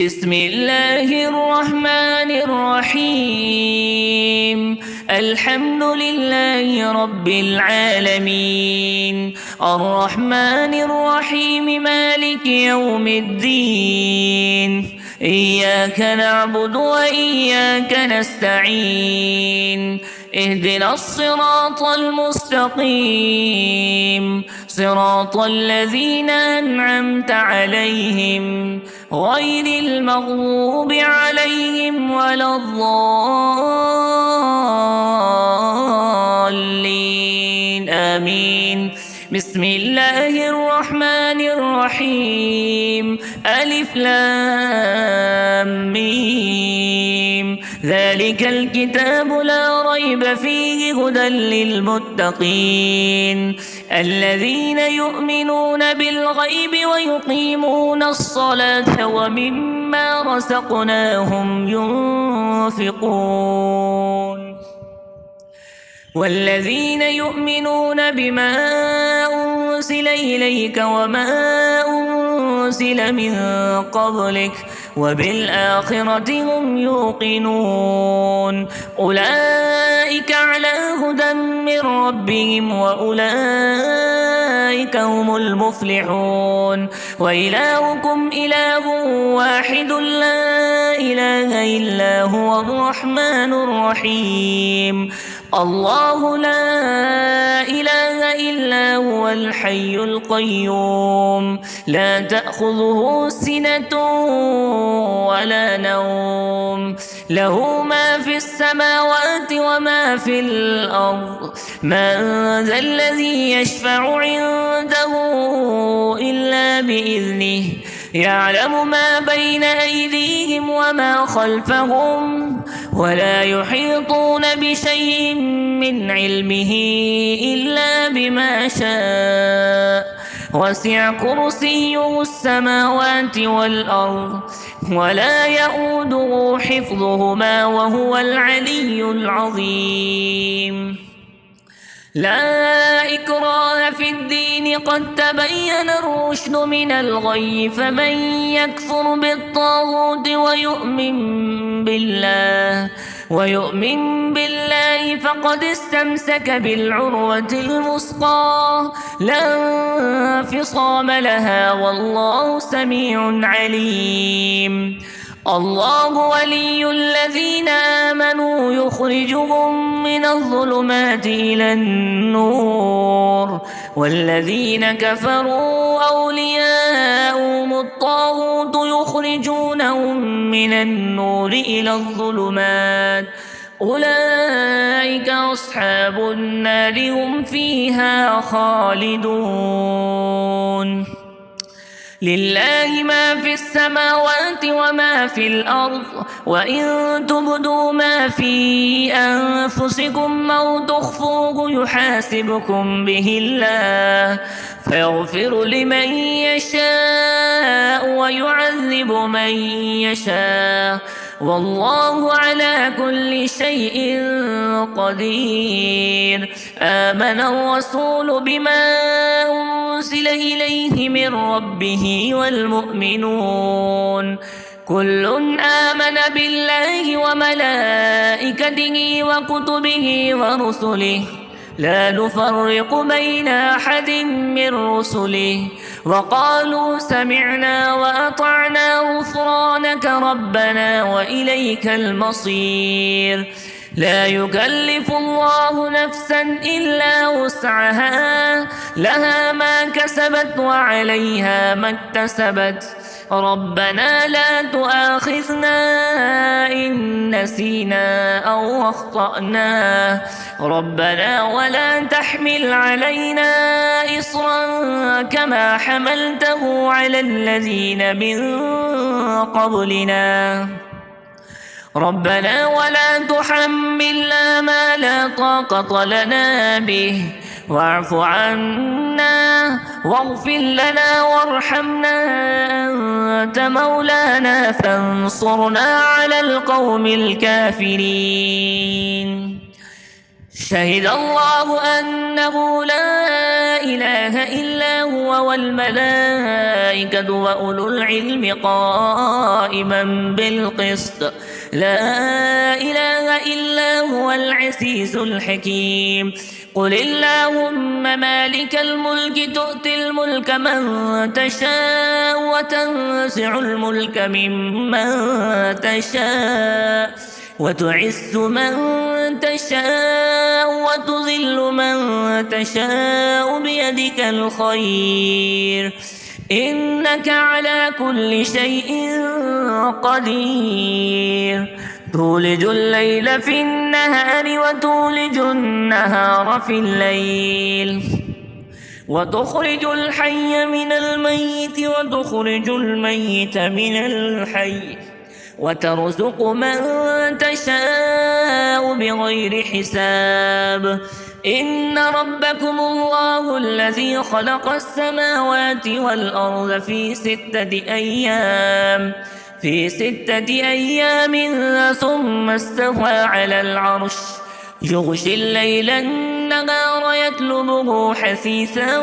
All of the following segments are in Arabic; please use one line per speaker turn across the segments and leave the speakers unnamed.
بسم الله الرحمن الرحيم. الحمد لله رب العالمين، الرحمن الرحيم، مالك يوم الدين. إياك نعبد وإياك نستعين. اهدنا الصراط المستقيم، صراط الذين أنعمت عليهم غير المغضوب عليهم ولا الضالين، آمين. بسم الله الرحمن الرحيم. ألف لام ميم. ذلك الكتاب لا ريب فيه هدى للمتقين الذين يؤمنون بالغيب ويقيمون الصلاة ومما رزقناهم ينفقون والذين يؤمنون بما أنزل إليك وما أنزل من قبلك وبالآخرة هم يوقنون. أولئك على هدى من ربهم وأولئك هم المفلحون. وإلهكم إله واحد لا إله إلا هو الرحمن الرحيم. الله لا إله إلا هو الحي القيوم، لا تأخذه سنة ولا نوم، له ما في السماوات وما في الأرض. من ذا الذي يشفع عنده إلا بإذنه، يعلم ما بين أيديهم وما خلفهم، ولا يحيطون بشيء من علمه إلا بما شاء. وسع كرسيه السماوات والأرض ولا يؤوده حفظهما وهو العلي العظيم. لا إكراه في الدين، قد تبين الرشد من الغي. فمن يكفر بالطاغوت ويؤمن بالله فقد استمسك بالعروة الوثقى لا انفصام لها، والله سميع عليم. الله ولي الذين آمنوا يخرجهم من الظلمات إلى النور، والذين كفروا أولياؤهم الطاغوت يخرجونهم من النور إلى الظلمات. أولئك أصحاب النار هم فيها خالدون. لله ما في السماوات وما في الأرض، وإن تبدوا ما في أنفسكم أو تخفوه يحاسبكم به الله، فيغفر لمن يشاء ويعذب من يشاء، والله على كل شيء قدير. آمن الرسول بما أنزل إليه من ربه والمؤمنون كل آمن بالله وملائكته وكتبه ورسله لا نفرق بين أحد من رسله، وقالوا سمعنا وأطعنا غفرانك ربنا وإليك المصير. لا يكلف الله نفسا إلا وسعها، لها ما كسبت وعليها ما اكتسبت. ربنا لا تؤاخذنا إن نسينا أو أخطأنا، ربنا ولا تحمل علينا إصرا كما حملته على الذين من قبلنا، ربنا ولا تحملنا ما لا طاقة لنا به، واعف عنا واغفر لنا وارحمنا، أنت مولانا فانصرنا على القوم الكافرين. شهد الله أنه لا إله إلا هو والملائكة وأولو العلم قائما بالقسط لا إله إلا هو العزيز الحكيم قل اللهم مالك الملك تؤتي الملك من تشاء وتنزع الملك ممن تشاء وتعز من تشاء وتذل من تشاء بيدك الخير إنك على كل شيء قدير تولج الليل في النهار وتولج النهار في الليل وتخرج الحي من الميت وتخرج الميت من الحي وترزق من تشاء بغير حساب إن ربكم الله الذي خلق السماوات والأرض في ستة أيام ثم استوى على العرش يغشي الليل النهار يطلبه حثيثا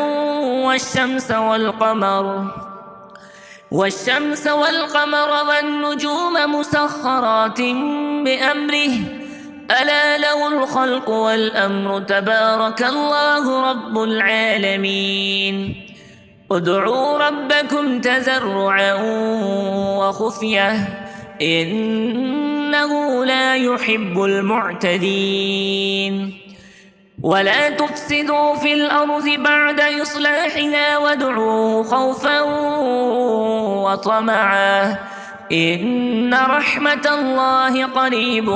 والشمس والقمر والنجوم مسخرات بأمره ألا له الخلق والأمر تبارك الله رب العالمين ادعوا ربكم تزرعا وخفية إنه لا يحب المعتدين ولا تفسدوا في الأرض بعد إصلاحها وادعوه خوفا وطمعا إن رحمة الله قريب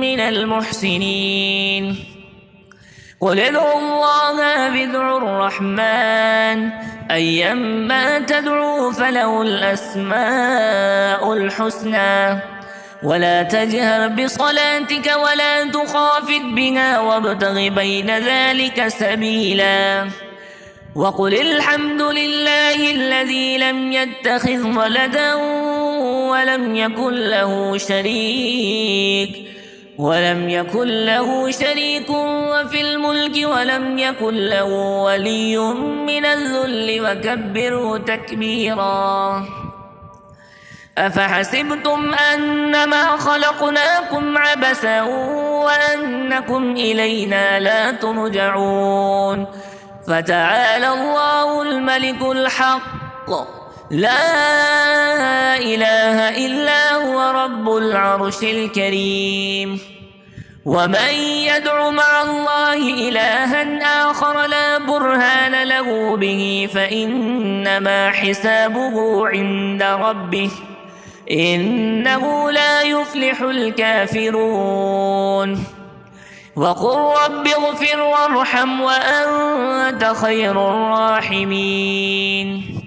من المحسنين قل ادعوا الله بادعوا الرحمن أيما تدعوا فله الأسماء الحسنى ولا تجهر بصلاتك ولا تخافت بها وابتغ بين ذلك سبيلا وقل الحمد لله الذي لم يتخذ ولدا ولم يكن له شريك وفي الملك ولم يكن له ولي من الذل وكبره تكبيرا أفحسبتم أنما خلقناكم عبثا وأنكم إلينا لا ترجعون فتعالى الله الملك الحق لا إله إلا هو رب العرش الكريم ومن يدع مع الله إلها آخر لا برهان له به فإنما حسابه عند ربه إنه لا يفلح الكافرون وقل رب اغفر وارحم وأنت خير الراحمين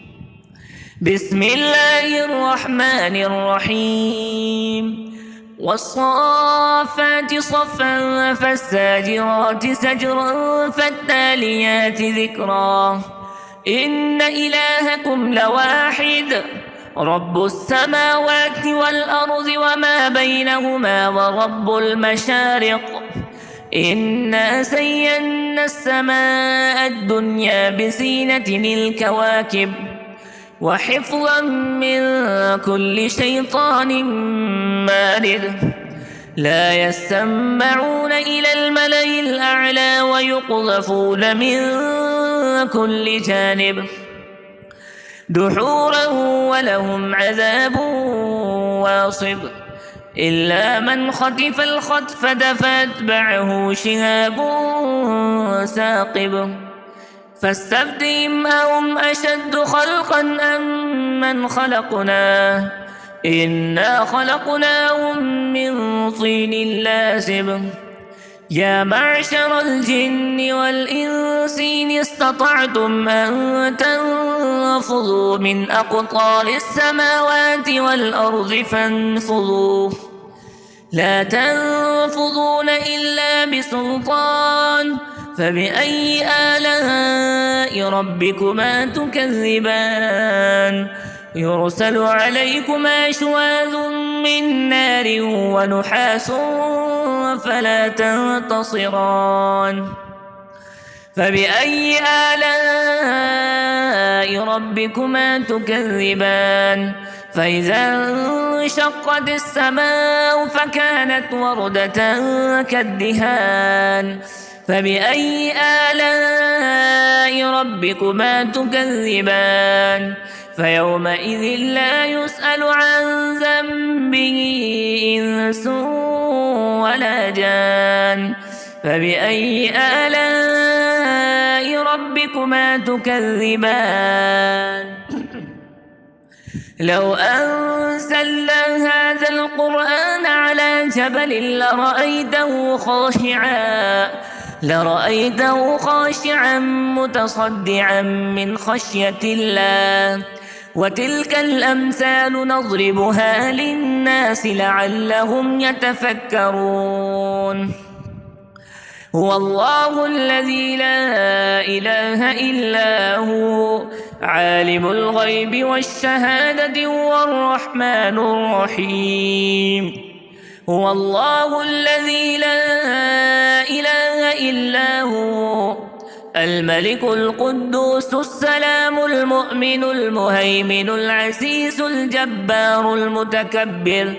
بسم الله الرحمن الرحيم والصافات صفا فالساجرات سجرا فالتاليات ذكرا إن إلهكم لواحد رب السماوات والأرض وما بينهما ورب المشارق إنا زينا السماء الدنيا بزينة الكواكب وحفظا من كل شيطان مارد لا يسمعون إلى الملأ الأعلى ويقذفون من كل جانب دحورا ولهم عذاب واصب إلا من خطف الخطفة فأتبعه شهاب ثاقب فاستفتهم أهم أشد خلقا أم من خلقنا إنا خلقناهم من طين لازب يا معشر الجن والإنس إن استطعتم أن تنفذوا من أقطار السماوات والأرض فانفذوا لا تنفذون إلا بسلطان فبأي آلاء ربكما تكذبان يرسل عليكما شواذ من نار ونحاس فلا تنتصران فبأي آلاء ربكما تكذبان فإذا انشقت السماء فكانت وردة كالدهان فبأي آلاء ربكما تكذبان فيومئذ لا يسأل عن ذنبه إنس ولا جان فبأي آلاء ربكما تكذبان لو أنزلنا هذا القرآن على جبل لرأيته خاشعا متصدعا من خشية الله وتلك الأمثال نضربها للناس لعلهم يتفكرون هو الله الذي لا إله إلا هو عالم الغيب والشهادة هو الرحمن الرحيم هو الله الذي لا إله إلا هو الملك القدوس السلام المؤمن المهيمن العزيز الجبار المتكبر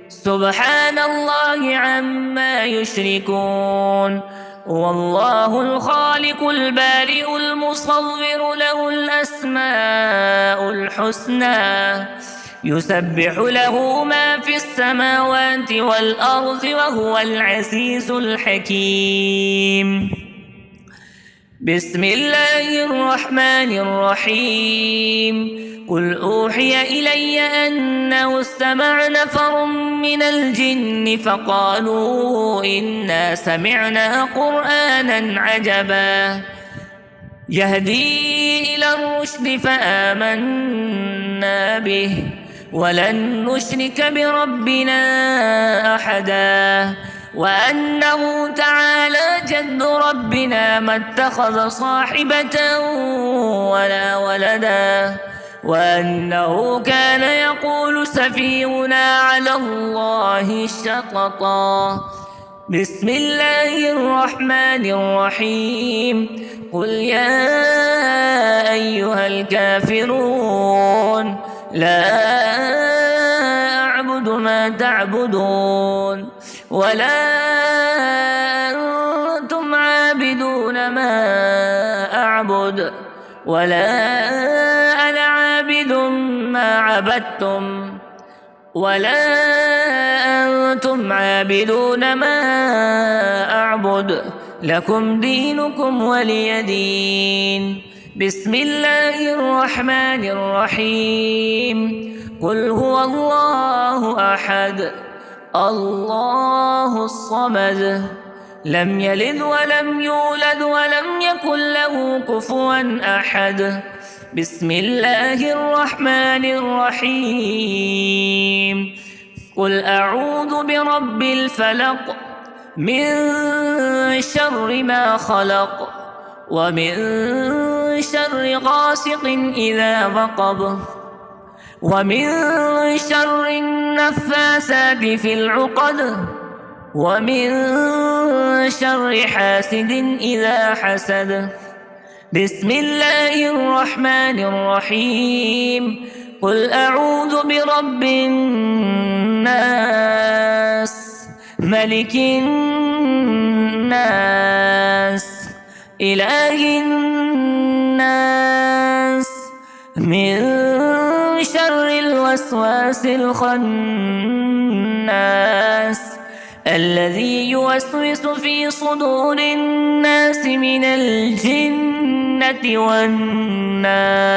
سبحان الله عما يشركون هو الله الخالق البارئ المصور له الأسماء الحسنى يسبح له ما في السماوات والأرض وهو العزيز الحكيم بسم الله الرحمن الرحيم قل أوحي إلي أنه استمع نفر من الجن فقالوا إنا سمعنا قرآنا عجبا يهدي إلى الرشد فآمنا به ولن نشرك بربنا أحدا وأنه تعالى جد ربنا ما اتخذ صاحبة ولا ولدا وأنه كان يقول سفيهنا على الله شططا بسم الله الرحمن الرحيم قل يا أيها الكافرون لا أعبد ما تعبدون ولا أنتم عابدون ما أعبد ولا أنا عابد ما عبدتم ولا أنتم عابدون ما أعبد لكم دينكم ولي دين بسم الله الرحمن الرحيم قل هو الله أحد الله الصمد لم يلد ولم يولد ولم يكن له كفوا أحد بسم الله الرحمن الرحيم قل أعوذ برب الفلق من شر ما خلق ومن شر غاسق إذا وقب ومن شر النفاثات في العقد ومن شر حاسد إذا حسد بسم الله الرحمن الرحيم قل أعوذ برب الناس ملك الناس إله الناس من شر الوسواس الخناس الذي يوسوس في صدور الناس من الجنة والناس